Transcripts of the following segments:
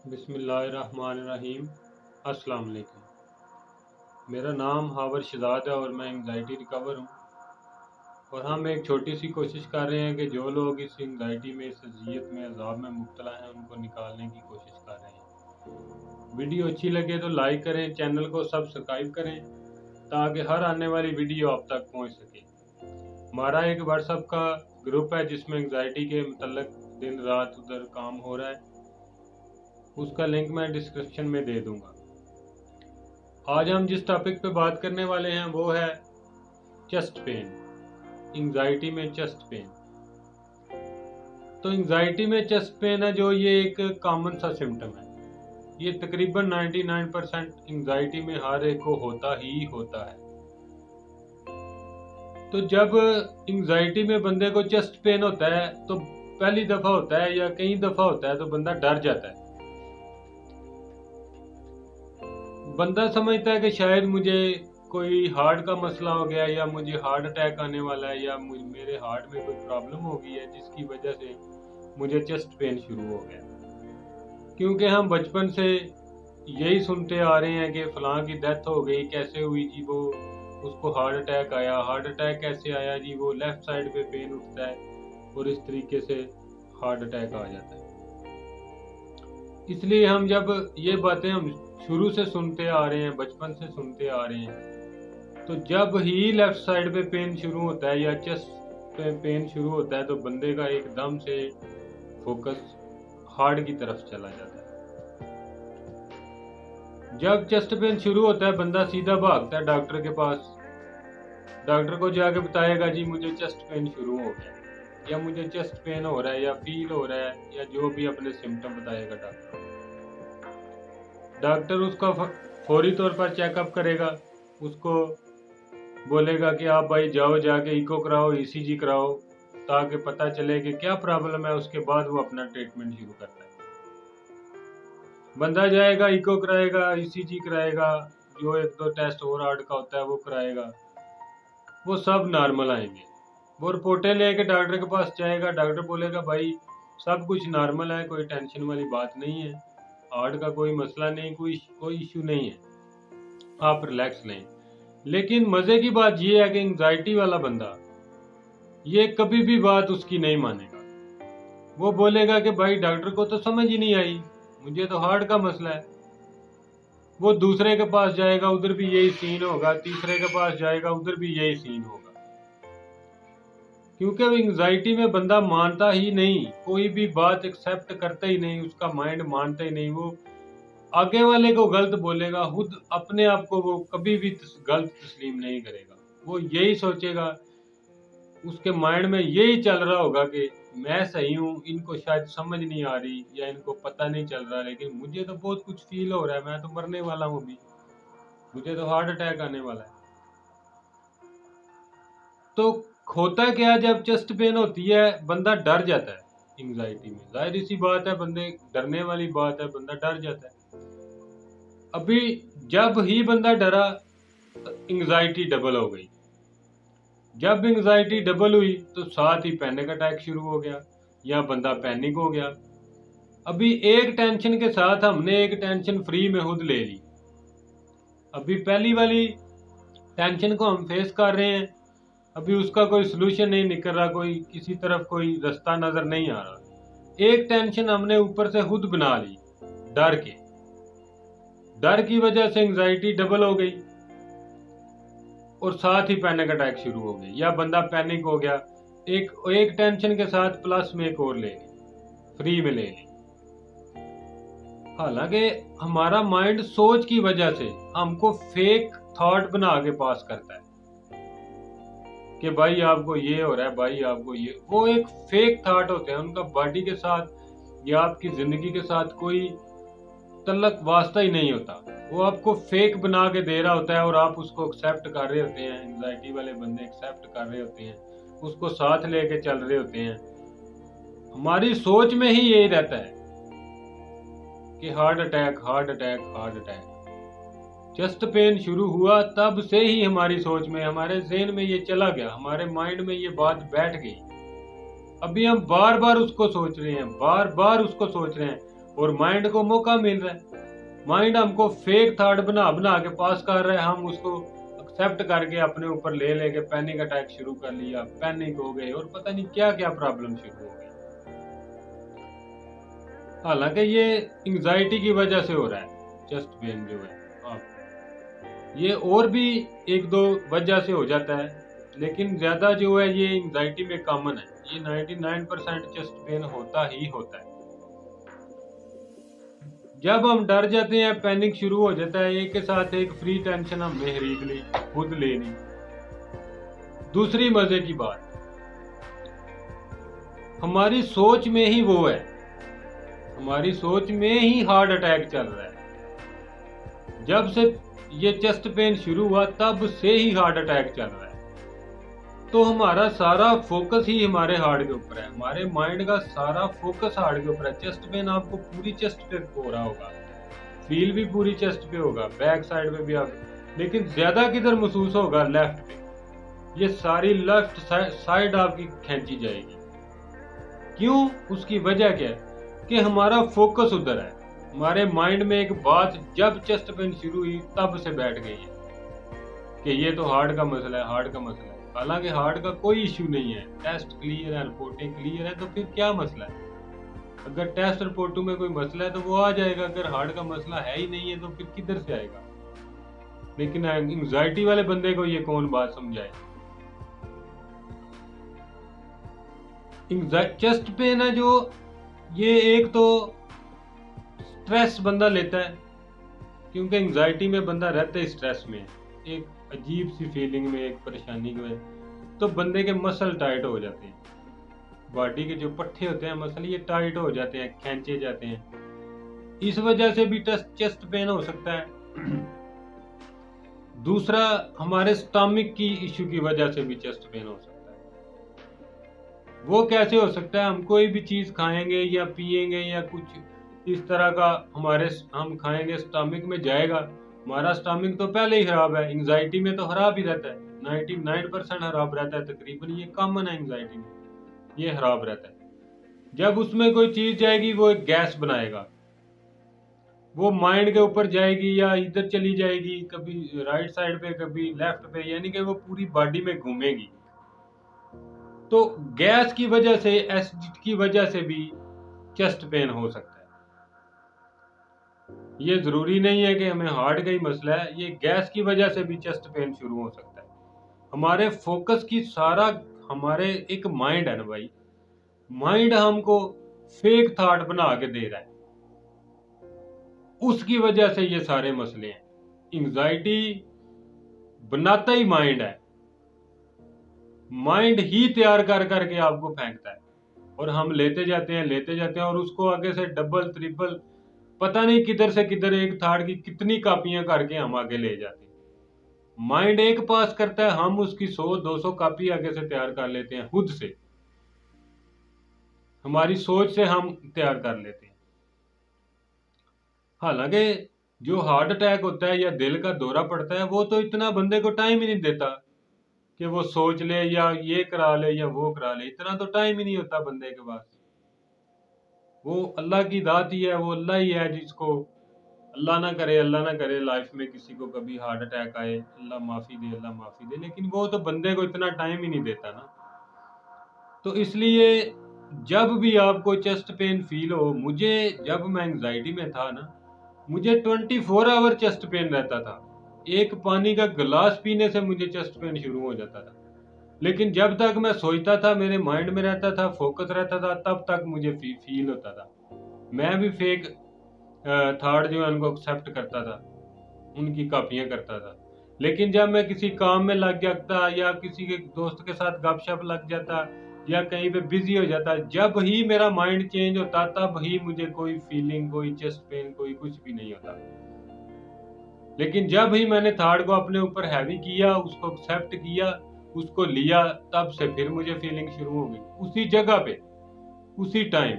बिस्मिल्लाहिर्रहमानिर्रहीम। अस्सलाम वालेकुम। मेरा नाम हावर शहजाद है और मैं एंग्ज़ायटी रिकवर हूँ। और हम एक छोटी सी कोशिश कर रहे हैं कि जो लोग इस एंग्ज़ायटी में, इस अज़ियत में, अज़ाब में मुब्तला हैं, उनको निकालने की कोशिश कर रहे हैं। वीडियो अच्छी लगे तो लाइक करें, चैनल को सब्सक्राइब करें ताकि हर आने वाली वीडियो आप तक पहुँच सके। हमारा एक व्हाट्सएप का ग्रुप है जिसमें एंग्ज़ायटी के मतलब दिन रात उधर काम हो रहा है, उसका लिंक मैं डिस्क्रिप्शन में दे दूंगा। आज हम जिस टॉपिक पे बात करने वाले हैं वो है चेस्ट पेन। एंग्जाइटी में चेस्ट पेन। तो एंग्जाइटी में चेस्ट पेन है जो ये एक कॉमन सा सिम्टम है। ये तकरीबन 99% एंग्जाइटी में हर एक को होता ही होता है। तो जब एंग्जाइटी में बंदे को चेस्ट पेन होता है तो पहली दफा होता है या कई दफा होता है तो बंदा डर जाता है। बंदा समझता है कि शायद मुझे कोई हार्ट का मसला हो गया या मुझे हार्ट अटैक आने वाला है या मेरे हार्ट में कोई प्रॉब्लम हो गई है जिसकी वजह से मुझे चेस्ट पेन शुरू हो गया। क्योंकि हम बचपन से यही सुनते आ रहे हैं कि फलां की डेथ हो गई, कैसे हुई जी, वो उसको हार्ट अटैक आया। हार्ट अटैक कैसे आया जी, वो लेफ्ट साइड पे पेन उठता है और इस तरीके से हार्ट अटैक आ जाता है। इसलिए हम जब ये बातें हम शुरू से सुनते आ रहे हैं, बचपन से सुनते आ रहे हैं, तो जब ही लेफ्ट साइड पे पेन शुरू होता है या चेस्ट पे पेन शुरू होता है तो बंदे का एकदम से फोकस हार्ट की तरफ चला जाता है। जब चेस्ट पेन शुरू होता है बंदा सीधा भागता है डॉक्टर के पास। डॉक्टर को जाके बताएगा जी मुझे चेस्ट पेन शुरू हो गया या मुझे चेस्ट पेन हो रहा है या फील हो रहा है या जो भी अपने सिम्टम बताएगा डॉक्टर। डॉक्टर उसका फौरी तौर पर चेकअप करेगा, उसको बोलेगा कि आप भाई जाओ जाके इको कराओ, ईसीजी कराओ, ताकि पता चले कि क्या प्रॉब्लम है। उसके बाद वो अपना ट्रीटमेंट शुरू करता है। बंदा जाएगा, इको कराएगा, ईसीजी कराएगा, जो एक दो टेस्ट और हार्ट का होता है वो कराएगा, वो सब नॉर्मल आएंगे। वो रिपोर्टें लेके डॉक्टर के पास जाएगा, डॉक्टर बोलेगा भाई सब कुछ नॉर्मल है, कोई टेंशन वाली बात नहीं है, हार्ट का कोई मसला नहीं, कोई इश्यू नहीं है, आप रिलैक्स लें। लेकिन मजे की बात यह है कि एंग्जाइटी वाला बंदा ये कभी भी बात उसकी नहीं मानेगा। वो बोलेगा कि भाई डॉक्टर को तो समझ ही नहीं आई, मुझे तो हार्ट का मसला है। वो दूसरे के पास जाएगा, उधर भी यही सीन होगा, तीसरे के पास जाएगा, उधर भी यही सीन होगा। क्योंकि एंग्जाइटी में बंदा मानता ही नहीं, कोई भी बात एक्सेप्ट करता ही नहीं, उसका माइंड मानता ही नहीं। वो आगे वाले को गलत बोलेगा, खुद अपने आप को वो कभी भी गलत तस्लीम नहीं करेगा। वो यही सोचेगा, उसके माइंड में यही चल रहा होगा कि मैं सही हूँ, इनको शायद समझ नहीं आ रही या इनको पता नहीं चल रहा, लेकिन मुझे तो बहुत कुछ फील हो रहा है, मैं तो मरने वाला हूँ अभी, मुझे तो हार्ट अटैक आने वाला है। तो होता क्या, जब चेस्ट पेन होती है बंदा डर जाता है। एंग्जाइटी में जाहिर सी बात है, बंदे डरने वाली बात है, बंदा डर जाता है। अभी जब ही बंदा डरा एंग्जाइटी डबल हो गई। जब एंग्जाइटी डबल हुई तो साथ ही पैनिक अटैक शुरू हो गया या बंदा पैनिक हो गया। अभी एक टेंशन के साथ हमने एक टेंशन फ्री में खुद ले ली। अभी पहली वाली टेंशन को हम फेस कर रहे हैं, अभी उसका कोई सोल्यूशन नहीं निकल रहा, कोई किसी तरफ कोई रास्ता नजर नहीं आ रहा। एक टेंशन हमने ऊपर से खुद बना ली, डर के। डर की वजह से एंग्जाइटी डबल हो गई और साथ ही पैनिक अटैक शुरू हो गए या बंदा पैनिक हो गया। एक टेंशन के साथ प्लस में एक और ले ली, फ्री में ले ली। हालांकि हमारा माइंड सोच की वजह से हमको फेक थॉट बना के पास करता है कि भाई आपको ये हो रहा है, भाई आपको ये, वो एक फेक थॉट होते हैं, उनका बॉडी के साथ या आपकी जिंदगी के साथ कोई तल्लक वास्ता ही नहीं होता। वो आपको फेक बना के दे रहा होता है और आप उसको एक्सेप्ट कर रहे होते हैं। एंग्जाइटी वाले बंदे एक्सेप्ट कर रहे होते हैं, उसको साथ लेके चल रहे होते हैं। हमारी सोच में ही यही रहता है कि heart attack, heart attack, heart attack. Chest pain शुरू हुआ तब से ही हमारी सोच में, हमारे ज़हन में ये चला गया, हमारे माइंड में ये बात बैठ गई। अभी हम बार बार उसको सोच रहे हैं, बार बार उसको सोच रहे हैं। और माइंड को मौका मिल रहा है। माइंड हमको फेक थॉट बना बना के पास कर रहा है, हम उसको एक्सेप्ट करके अपने ऊपर ले लेके पैनिक अटैक शुरू कर लिया, पैनिक हो गए और पता नहीं क्या क्या प्रॉब्लम शुरू हो गई। हालांकि ये एंजाइटी की वजह से हो रहा है चेस्ट पेन जो है ये और भी एक दो वजह से हो जाता है, लेकिन ज्यादा जो है ये एंजाइटी में कॉमन है। ये 99% चेस्ट पेन होता ही होता है। जब हम डर जाते हैं, पैनिक शुरू हो जाता है, एक के साथ एक फ्री टेंशन हमने खरीद ली, खुद लेनी। दूसरी मजे की बात, हमारी सोच में ही वो है, हमारी सोच में ही हार्ट अटैक चल रहा है। जब से ये चेस्ट पेन शुरू हुआ तब से ही हार्ट अटैक चल रहा है। तो हमारा सारा फोकस ही हमारे हार्ट के ऊपर है, हमारे माइंड का सारा फोकस हार्ट के ऊपर है। चेस्ट पेन आपको पूरी चेस्ट पे हो रहा होगा, फील भी पूरी चेस्ट पे होगा, बैक साइड पे भी आप, लेकिन ज्यादा किधर महसूस होगा? लेफ्ट पे। ये सारी लेफ्ट साइड आपकी खींची जाएगी। क्यों? उसकी वजह क्या है कि हमारा फोकस उधर है। हमारे माइंड में एक बात जब चेस्ट पेन शुरू हुई तब से बैठ गई है कि ये तो हार्ट का मसला है, हार्ट का मसला है। हालांकि हार्ट का कोई इश्यू नहीं है, टेस्ट क्लियर है, रिपोर्टें क्लियर है, तो फिर क्या मसला है? अगर टेस्ट रिपोर्टों में कोई मसला है तो वो आ जाएगा, अगर हार्ट का मसला है ही नहीं है तो फिर किधर से आएगा? लेकिन एंजाइटी वाले बंदे को ये कौन बात समझाए? चेस्ट पेन है जो, ये एक तो स्ट्रेस बंदा लेता है, क्योंकि एंजाइटी में बंदा रहता है स्ट्रेस में, एक अजीब सी फीलिंग में, एक परेशानी में, तो बंदे के मसल टाइट हो जाते हैं, बॉडी के जो पट्टे होते हैं मसल ये टाइट हो जाते हैं, खींचे जाते हैं। इस वजह से भी चेस्ट पेन हो सकता है। दूसरा, हमारे स्टमक की इश्यू की वजह से भी चेस्ट पेन हो सकता है। वो कैसे हो सकता है? हम कोई भी चीज खाएंगे या पिएंगे या कुछ इस तरह का हम खाएंगे, स्टमक में जाएगा। हमारा स्टमक तो पहले ही खराब है, एंजाइटी में तो खराब ही रहता है, 99% खराब रहता है तकरीबन, ये कॉमन है एंजाइटी में, ये खराब रहता है। जब उसमें कोई चीज जाएगी वो एक गैस बनाएगा, वो माइंड के ऊपर जाएगी या इधर चली जाएगी, कभी राइट साइड पे कभी लेफ्ट पे, यानी कि वो पूरी बॉडी में घूमेगी। तो गैस की वजह से, एसिडिटी की वजह से भी चेस्ट पेन हो सकता है। ये जरूरी नहीं है कि हमें हार्ट का ही मसला है, ये गैस की वजह से भी चेस्ट पेन शुरू हो सकता है। हमारे फोकस की सारा, हमारे एक माइंड है ना भाई, माइंड हमको फेक थॉट बना के दे रहा है, उसकी वजह से ये सारे मसले हैं। एंजाइटी बनाता ही माइंड है, माइंड ही तैयार कर करके आपको फेंकता है और हम लेते जाते हैं और उसको आगे से डबल ट्रिपल पता नहीं किधर से किधर एक थॉट की कितनी कॉपियां करके हम आगे ले जाते हैं। माइंड एक पास करता है, हम उसकी 100-200 कॉपी आगे से तैयार कर लेते हैं, खुद से, हमारी सोच से हम तैयार कर लेते हैं। हालांकि जो हार्ट अटैक होता है या दिल का दौरा पड़ता है, वो तो इतना बंदे को टाइम ही नहीं देता कि वो सोच ले या ये करा ले या वो करा ले, इतना तो टाइम ही नहीं होता बंदे के पास। वो अल्लाह की दात ही है, वो अल्लाह ही है जिसको, अल्लाह ना करे लाइफ में किसी को कभी हार्ट अटैक आए, अल्लाह माफी दे, लेकिन वो तो बंदे को इतना टाइम ही नहीं देता ना। तो इसलिए जब भी आपको चेस्ट पेन फील हो, मुझे जब मैं एंजाइटी में था ना, मुझे 24 आवर चेस्ट पेन रहता था। एक पानी का गिलास पीने से मुझे चेस्ट पेन शुरू हो जाता था, लेकिन जब तक मैं सोचता था, मेरे माइंड में रहता था, फोकस रहता था, तब तक मुझे फील होता था। मैं भी फेक थॉट जो है उनको एक्सेप्ट करता था, उनकी कॉपियां करता था। लेकिन जब मैं किसी काम में लग जाता या किसी के दोस्त के साथ गपशप लग जाता या कहीं पे बिजी हो जाता, जब ही मेरा माइंड चेंज होता तब ही मुझे कोई फीलिंग, कोई चेस्ट पेन, कोई कुछ भी नहीं होता। लेकिन जब ही मैंने थॉट को अपने ऊपर हैवी किया, उसको एक्सेप्ट किया, उसको लिया, तब से फिर मुझे फीलिंग शुरू हो गई, उसी जगह पे, उसी टाइम।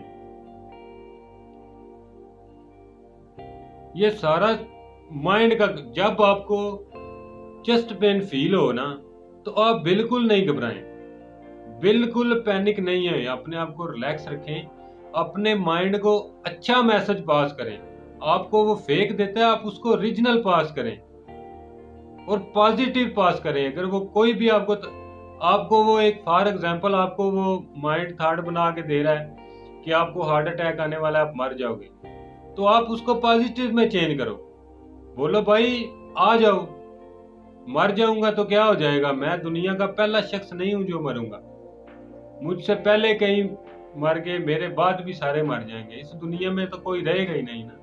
ये सारा माइंड का, जब आपको चेस्ट पेन फील हो ना, तो आप बिल्कुल नहीं घबराएं, बिल्कुल पैनिक नहीं है, अपने आप को रिलैक्स रखें। अपने माइंड को अच्छा मैसेज पास करें। आपको वो फेक देता है, आप उसको ओरिजिनल पास करें और पॉजिटिव पास करें। अगर वो कोई भी आपको वो एक फॉर एग्जांपल आपको वो माइंड थॉट बना के दे रहा है कि आपको हार्ट अटैक आने वाला है, आप मर जाओगे, तो आप उसको पॉजिटिव में चेंज करो। बोलो भाई आ जाओ, मर जाऊंगा तो क्या हो जाएगा, मैं दुनिया का पहला शख्स नहीं हूं जो मरूंगा, मुझसे पहले कहीं मर गए, मेरे बाद भी सारे मर जाएंगे, इस दुनिया में तो कोई रहेगा ही नहीं ना।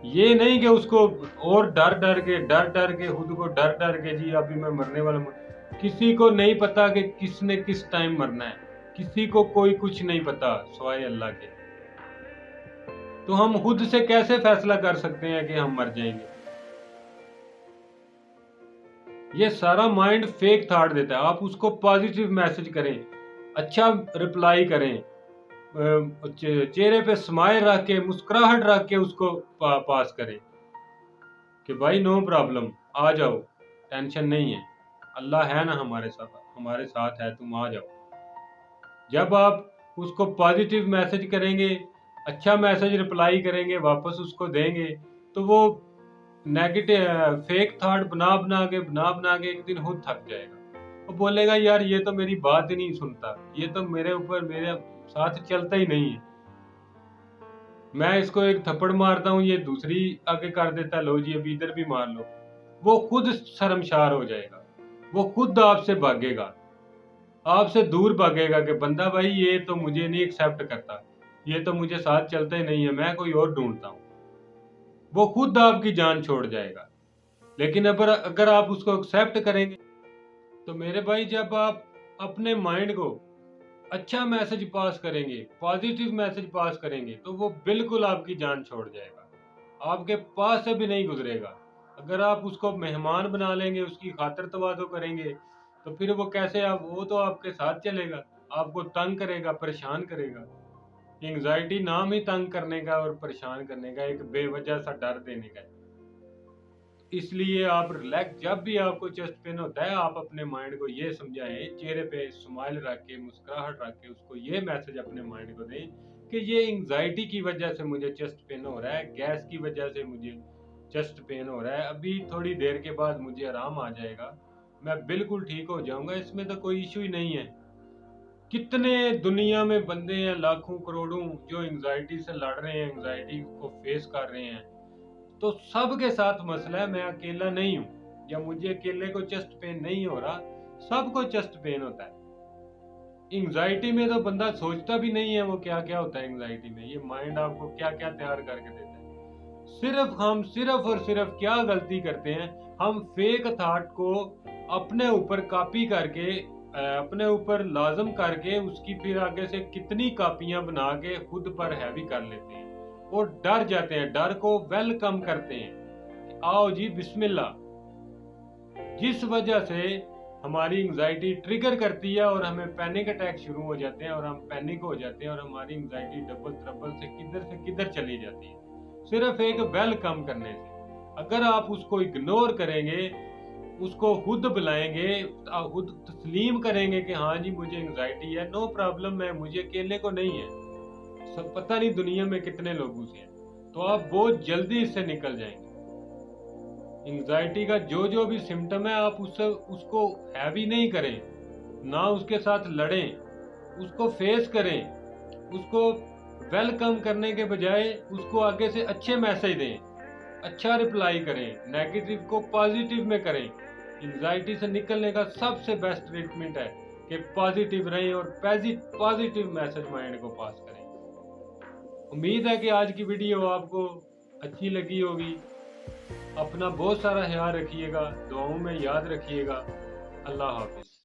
ये नहीं कि उसको और डर डर के खुद को डर के जी अभी मैं मरने वाला हूं। किसी को नहीं पता कि किसने किस टाइम मरना है, किसी को कोई कुछ नहीं पता सिवाय अल्लाह के। तो हम खुद से कैसे फैसला कर सकते हैं कि हम मर जाएंगे। ये सारा माइंड फेक थॉट देता है। आप उसको पॉजिटिव मैसेज करें, अच्छा रिप्लाई करें, चेहरे पे स्माइल रख के, मुस्कुराहट रख के उसको पास करें कि भाई नो प्रॉब्लम, आ जाओ, टेंशन नहीं है, अल्लाह है ना हमारे साथ है, तुम आ जाओ। जब आप उसको पॉजिटिव मैसेज करेंगे, अच्छा मैसेज रिप्लाई करेंगे, वापस उसको देंगे, तो वो नेगेटिव फेक थॉट बना बना के एक दिन खुद थक जाएगा। वो बोलेगा यार ये तो मेरी बात ही नहीं सुनता, ये तो मेरे साथ चलता ही नहीं है, मैं इसको एक थप्पड़ मारता हूँ ये दूसरी आगे कर देता, लो जी अभी इधर भी मार लो। वो खुद शर्मशार हो जाएगा, वो खुद आपसे भागेगा, आपसे दूर भागेगा कि बंदा भाई ये तो मुझे नहीं एक्सेप्ट करता, ये तो मुझे साथ चलता ही नहीं है, मैं कोई और ढूंढता हूँ। वो खुद आपकी जान छोड़ जाएगा। लेकिन अगर आप उसको एक्सेप्ट करेंगे, तो मेरे भाई जब आप अपने माइंड को अच्छा मैसेज पास करेंगे, पॉजिटिव मैसेज पास करेंगे, तो वो बिल्कुल आपकी जान छोड़ जाएगा, आपके पास से भी नहीं गुजरेगा। अगर आप उसको मेहमान बना लेंगे, उसकी खातिर तवाज़ो करेंगे, तो फिर वो कैसे वो तो आपके साथ चलेगा, आपको तंग करेगा, परेशान करेगा। एंग्जाइटी नाम ही तंग करने का और परेशान करने का, एक बेवजह सा डर देने का। इसलिए आप रिलैक्स, जब भी आपको चेस्ट पेन होता है, आप अपने माइंड को ये समझाएं, चेहरे पे स्माइल रख के, मुस्कुराहट रख के, उसको ये मैसेज अपने माइंड को दें कि ये एंग्जाइटी की वजह से मुझे चेस्ट पेन हो रहा है, गैस की वजह से मुझे चेस्ट पेन हो रहा है, अभी थोड़ी देर के बाद मुझे आराम आ जाएगा, मैं बिल्कुल ठीक हो जाऊंगा, इसमें तो कोई इशू ही नहीं है। कितने दुनिया में बंदे हैं, लाखों करोड़ों, जो एंग्जाइटी से लड़ रहे हैं, एंग्जाइटी को फेस कर रहे हैं। तो सबके साथ मसला है, मैं अकेला नहीं हूँ, या मुझे अकेले को चेस्ट पेन नहीं हो रहा, सबको चेस्ट पेन होता है। एंग्जाइटी में तो बंदा सोचता भी नहीं है वो क्या क्या होता है एंग्जाइटी में, ये माइंड आपको क्या क्या तैयार करके देता है। हम सिर्फ और सिर्फ क्या गलती करते हैं, हम फेक थॉट को अपने ऊपर कॉपी करके, अपने ऊपर लाजम करके, उसकी फिर आगे से कितनी कॉपियां बना के खुद पर हैवी कर लेते हैं और डर जाते हैं, डर को वेलकम करते हैं, आओ जी बिस्मिल्लाह। जिस वजह से हमारी एंग्जाइटी ट्रिगर करती है और हमें पैनिक अटैक शुरू हो जाते हैं और हम पैनिक हो जाते हैं और हमारी एंग्जाइटी डबल ट्रबल से किधर चली जाती है, सिर्फ एक वेलकम करने से। अगर आप उसको इग्नोर करेंगे, उसको खुद बुलाएंगे, खुद तस्लीम करेंगे कि हाँ जी मुझे एंग्जाइटी है, नो प्रॉब्लम है, मुझे अकेले को नहीं है, सब पता नहीं दुनिया में कितने लोगों से हैं, तो आप बहुत जल्दी इससे निकल जाएंगे। एंग्जाइटी का जो भी सिम्टम है, आप उसको हैवी नहीं करें, ना उसके साथ लड़ें, उसको फेस करें, उसको वेलकम करने के बजाय उसको आगे से अच्छे मैसेज दें, अच्छा रिप्लाई करें, नेगेटिव को पॉजिटिव में करें। एंग्जाइटी से निकलने का सबसे बेस्ट ट्रीटमेंट है कि पॉजिटिव रहें और पॉजिटिव मैसेज माइंड को पास करें। उम्मीद है कि आज की वीडियो आपको अच्छी लगी होगी। अपना बहुत सारा ख्याल रखिएगा, दुआओं में याद रखिएगा। अल्लाह हाफिज।